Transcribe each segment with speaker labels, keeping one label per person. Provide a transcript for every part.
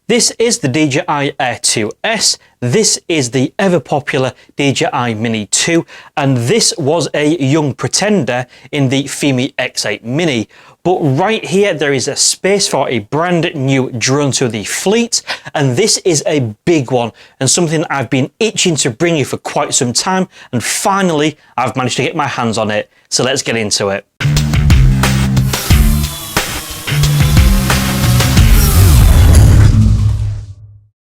Speaker 1: This is the DJI Air 2S, this is the ever popular DJI Mini 2, and this was a young pretender in the FIMI X8 Mini. But right here there is a space for a brand new drone to the fleet, and this is a big one and something I've been itching to bring you for quite some time, and finally I've managed to get my hands on it. So let's get into it.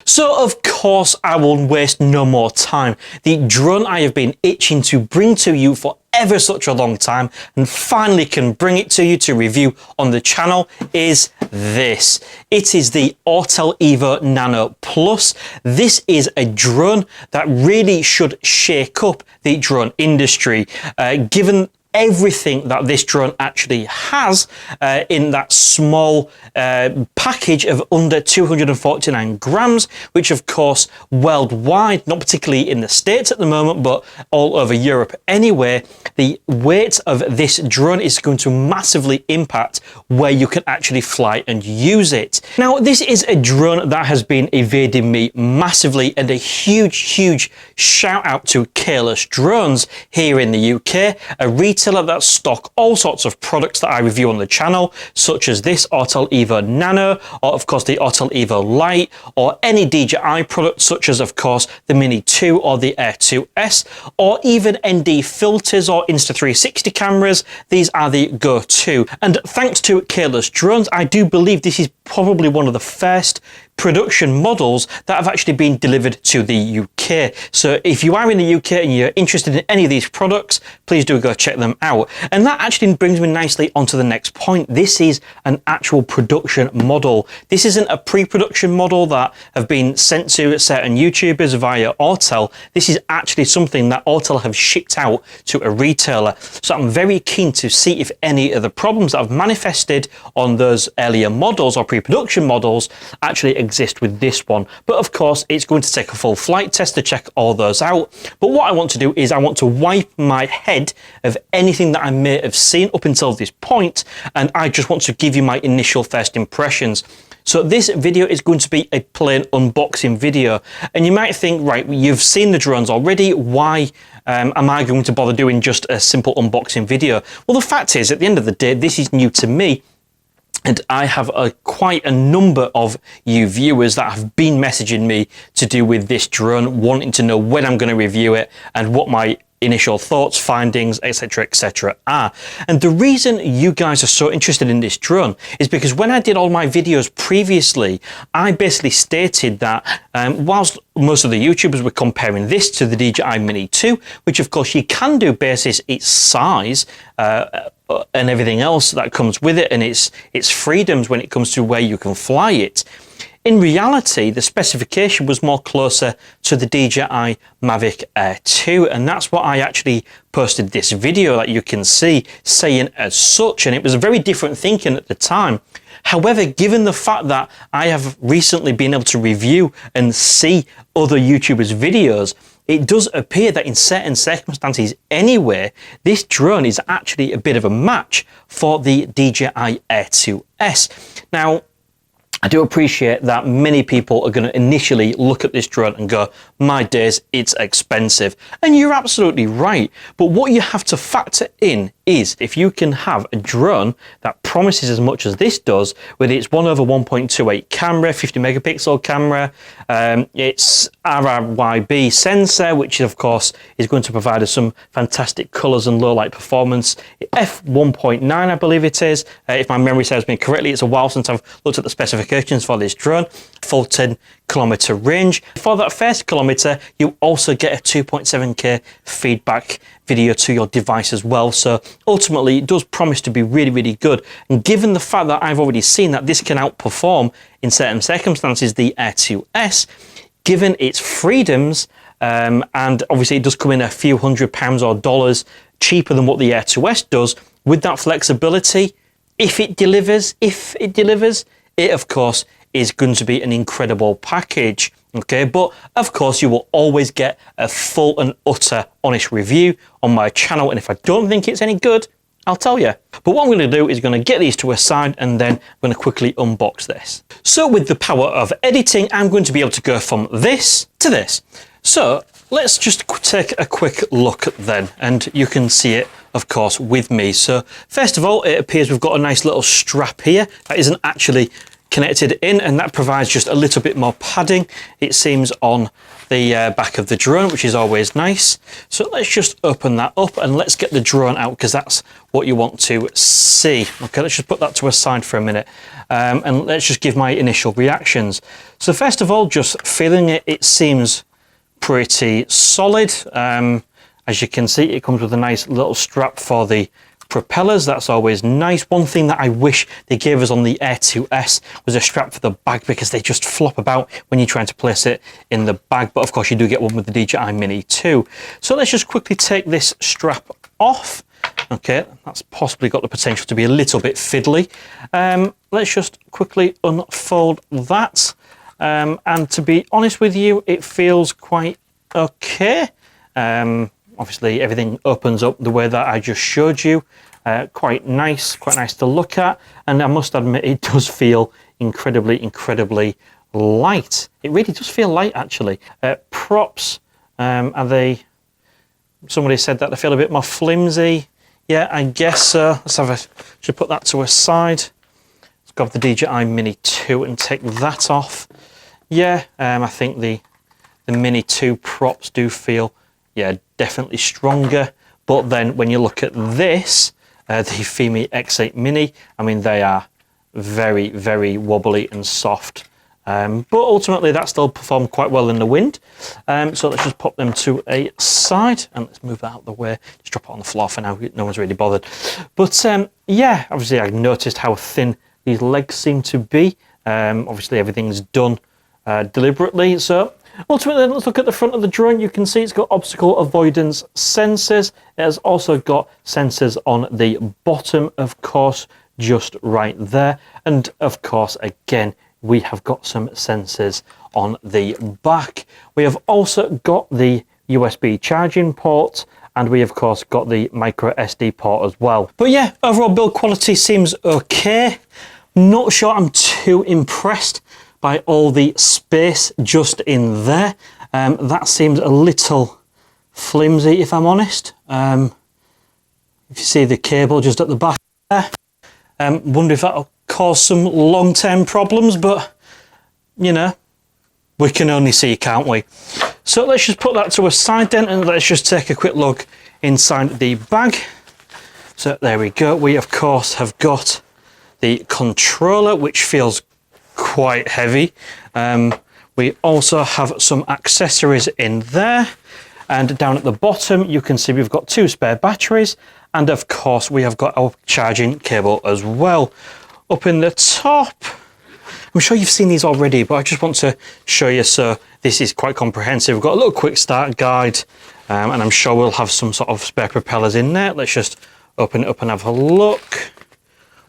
Speaker 1: So of course I will waste no more time. The drone I have been itching to bring to you for ever such a long time and finally can bring it to you to review on the channel is this. It is the Autel Evo Nano Plus. This is a drone that really should shake up the drone industry, given everything that this drone actually has in that small package of under 249 grams, which of course worldwide, not particularly in the States at the moment, but all over Europe anyway, the weight of this drone is going to massively impact where you can actually fly and use it. Now, this is a drone that has been evading me massively, and a huge shout out to Careless Drones here in the UK, a retailer that stock all sorts of products that I review on the channel, such as this Autel Evo Nano, or of course the Autel Evo Lite, or any DJI product such as of course the Mini 2 or the Air 2S, or even ND filters or Insta360 cameras. These are the go-to, and thanks to Careless Drones, I do believe this is probably one of the first production models that have actually been delivered to the UK. So if you are in the UK and you're interested in any of these products, please do go check them out. And that actually brings me nicely onto the next point. This is an actual production model. This isn't a pre-production model that have been sent to certain YouTubers via Autel. This is actually something that Autel have shipped out to a retailer. So I'm very keen to see if any of the problems that have manifested on those earlier models or pre-production models actually exist with this one. But of course it's going to take a full flight test to check all those out. But what I want to do is I want to wipe my head of anything that I may have seen up until this point, and I just want to give you my initial first impressions. So this video is going to be a plain unboxing video, and you might think, right, you've seen the drones already, why am I going to bother doing just a simple unboxing video? Well, the fact is, at the end of the day, this is new to me. And I have quite a number of you viewers that have been messaging me to do with this drone, wanting to know when I'm going to review it and what my initial thoughts, findings, etc. are. And the reason you guys are so interested in this drone is because when I did all my videos previously, I basically stated that whilst most of the YouTubers were comparing this to the DJI Mini 2, which of course you can do basis its size and everything else that comes with it, and its freedoms when it comes to where you can fly it. In reality, the specification was more closer to the DJI Mavic Air 2, and that's what I actually posted this video that you can see saying as such, and it was a very different thinking at the time. However, given the fact that I have recently been able to review and see other YouTubers' videos, it does appear that in certain circumstances anyway, this drone is actually a bit of a match for the DJI Air 2S. Now, I do appreciate that many people are going to initially look at this drone and go, my days, it's expensive. And you're absolutely right. But what you have to factor in is if you can have a drone that promises as much as this does, with its 1/1.28 camera, 50 megapixel camera, its RRYB sensor, which of course is going to provide us some fantastic colors and low light performance. F1.9, I believe it is. If my memory serves me correctly, it's a while since I've looked at the specifications for this drone. Full 10-kilometer range. For that first kilometer, you also get a 2.7K feedback video to your device as well. So ultimately it does promise to be really good, and given the fact that I've already seen that this can outperform in certain circumstances the Air 2S, given its freedoms, and obviously it does come in a few £100 or dollars cheaper than what the Air 2S does, with that flexibility, if it delivers, it of course is going to be an incredible package. Okay, but of course you will always get a full and utter honest review on my channel, and if I don't think it's any good, I'll tell you. But what I'm going to do is going to get these to a side and then I'm going to quickly unbox this. So with the power of editing, I'm going to be able to go from this to this. So let's just take a quick look then, and you can see it, of course, with me. So first of all, it appears we've got a nice little strap here that isn't actually connected in, and that provides just a little bit more padding, it seems, on the back of the drone, which is always nice. So let's just open that up and let's get the drone out, because that's what you want to see. Okay, let's just put that to a side for a minute, and let's just give my initial reactions. So first of all, just feeling it, it seems pretty solid. As you can see, it comes with a nice little strap for the propellers. That's always nice. One thing that I wish they gave us on the Air 2S was a strap for the bag, because they just flop about when you're trying to place it in the bag. But of course you do get one with the DJI Mini too. So let's just quickly take this strap off. Okay, that's possibly got the potential to be a little bit fiddly. Let's just quickly unfold that. And to be honest with you, it feels quite okay. Obviously everything opens up the way that I just showed you. Quite nice to look at. And I must admit, it does feel incredibly light. It really does feel light, actually. Props, are they, somebody said that they feel a bit more flimsy. Yeah, I guess so. Should put that to a side. Let's grab the DJI Mini 2 and take that off. Yeah, I think the Mini 2 props do feel, yeah, definitely stronger. But then when you look at this, the Fimi X8 Mini, I mean, they are very wobbly and soft. But ultimately that still performed quite well in the wind. So let's just pop them to a side and let's move that out of the way. Just drop it on the floor for now, no one's really bothered. But yeah, obviously I noticed how thin these legs seem to be. Obviously everything's done deliberately. So ultimately, let's look at the front of the drone. You can see it's got obstacle avoidance sensors. It has also got sensors on the bottom, of course, just right there. And of course, again, we have got some sensors on the back. We have also got the USB charging port, and we of course got the micro SD port as well. But yeah, overall build quality seems okay. Not sure I'm too impressed by all the space just in there. That seems a little flimsy, if I'm honest. If you see the cable just at the back there, wonder if that'll cause some long-term problems, but you know, we can only see, can't we? So let's just put that to a side then, and let's just take a quick look inside the bag. So there we go. We of course have got the controller, which feels quite heavy. We also have some accessories in there, and down at the bottom you can see we've got 2 spare batteries, and of course we have got our charging cable as well. Up in the top, I'm sure you've seen these already, but I just want to show you. So this is quite comprehensive. We've got a little quick start guide, and I'm sure we'll have some sort of spare propellers in there. Let's just open it up and have a look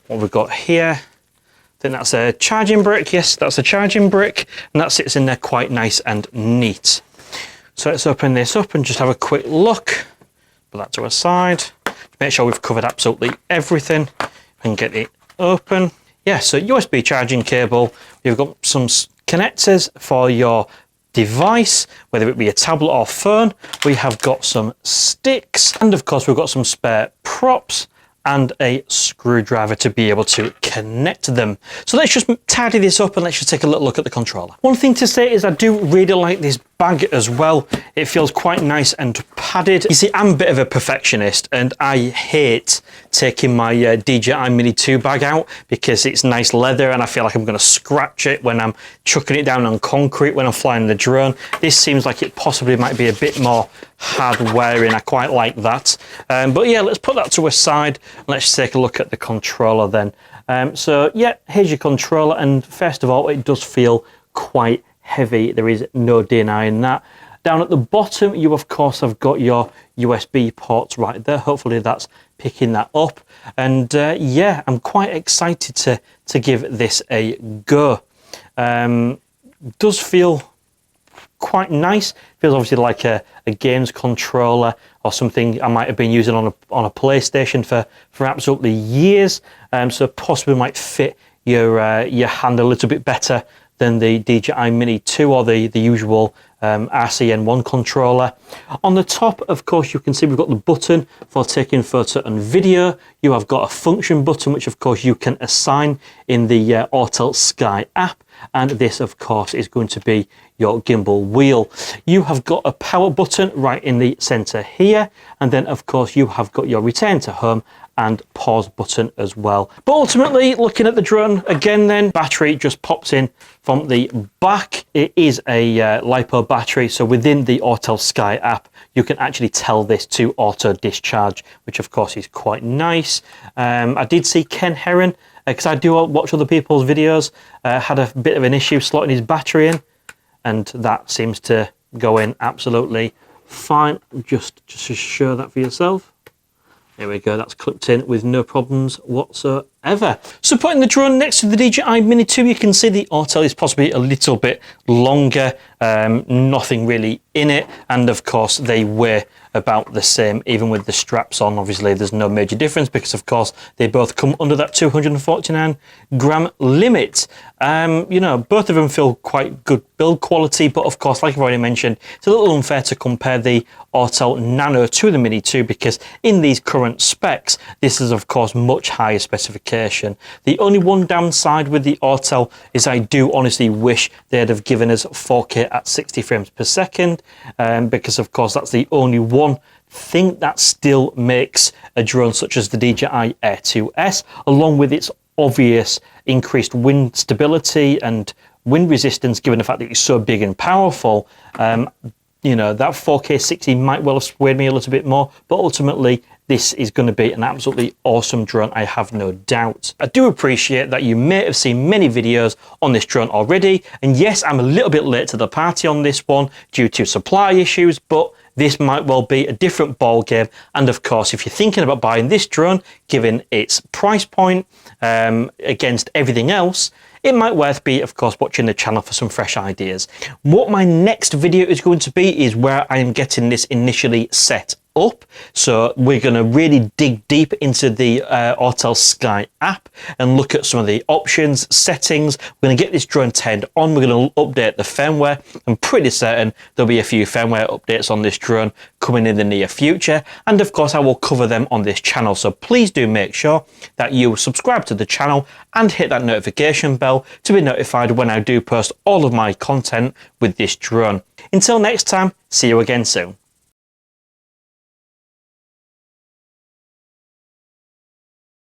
Speaker 1: what we've got here. I think that's a charging brick. Yes, that's a charging brick, and that sits in there quite nice and neat. So let's open this up and just have a quick look. Put that to a side. Make sure we've covered absolutely everything and get it open. Yeah, so USB charging cable. You've got some connectors for your device, whether it be a tablet or phone. We have got some sticks, and of course we've got some spare props and a screwdriver to be able to connect them. So let's just tidy this up and let's just take a little look at the controller. One thing to say is I do really like this bag as well. It feels quite nice and padded. You see, I'm a bit of a perfectionist and I hate taking my DJI Mini 2 bag out because it's nice leather and I feel like I'm going to scratch it when I'm chucking it down on concrete when I'm flying the drone. This seems like it possibly might be a bit more hard wearing. I quite like that. But yeah, let's put that to a side. Let's take a look at the controller then. So yeah, here's your controller, and first of all, it does feel quite heavy. There is no denying that. Down at the bottom, you of course have got your USB ports right there. Hopefully that's picking that up. And yeah, I'm quite excited to give this a go. Does feel quite nice. Feels obviously like a games controller or something I might have been using on a PlayStation for absolutely years. So possibly might fit your hand a little bit better than the DJI Mini 2 or the usual RCN1 controller. On the top, of course, you can see we've got the button for taking photo and video. You have got a function button, which of course you can assign in the Autel Sky app. And this, of course, is going to be your gimbal wheel. You have got a power button right in the center here. And then, of course, you have got your return to home and pause button as well. But ultimately, looking at the drone, again then, battery just pops in from the back. It is a LiPo battery, so within the Autel Sky app, you can actually tell this to auto discharge, which of course is quite nice. I did see Ken Heron, because I do watch other people's videos, had a bit of an issue slotting his battery in, and that seems to go in absolutely fine. Just to show that for yourself. There we go, that's clipped in with no problems whatsoever. So putting the drone next to the DJI Mini 2, you can see the Autel is possibly a little bit longer, nothing really in it, and of course they weigh about the same, even with the straps on. Obviously there's no major difference because of course they both come under that 249 gram limit. You know, both of them feel quite good build quality, but of course, like I've already mentioned, it's a little unfair to compare the Autel Nano to the Mini 2 because in these current specs, this is of course much higher specification. The only one downside with the Autel is I do honestly wish they'd have given us 4K at 60 frames per second, because of course that's the only one thing that still makes a drone such as the DJI Air 2S, along with its obvious increased wind stability and wind resistance, given the fact that it's so big and powerful. You know, that 4K 60 might well have swayed me a little bit more, but ultimately this is going to be an absolutely awesome drone, I have no doubt. I do appreciate that you may have seen many videos on this drone already, and yes, I'm a little bit late to the party on this one due to supply issues, but this might well be a different ball game. And of course, if you're thinking about buying this drone, given its price point against everything else, it might worth be, of course, watching the channel for some fresh ideas. What my next video is going to be is where I am getting this initially set up. So we're going to really dig deep into the Autel Sky app and look at some of the options, settings. We're going to get this drone turned on. We're going to update the firmware. I'm pretty certain there'll be a few firmware updates on this drone coming in the near future. And of course, I will cover them on this channel. So please do make sure that you subscribe to the channel and hit that notification bell to be notified when I do post all of my content with this drone. Until next time, see you again soon.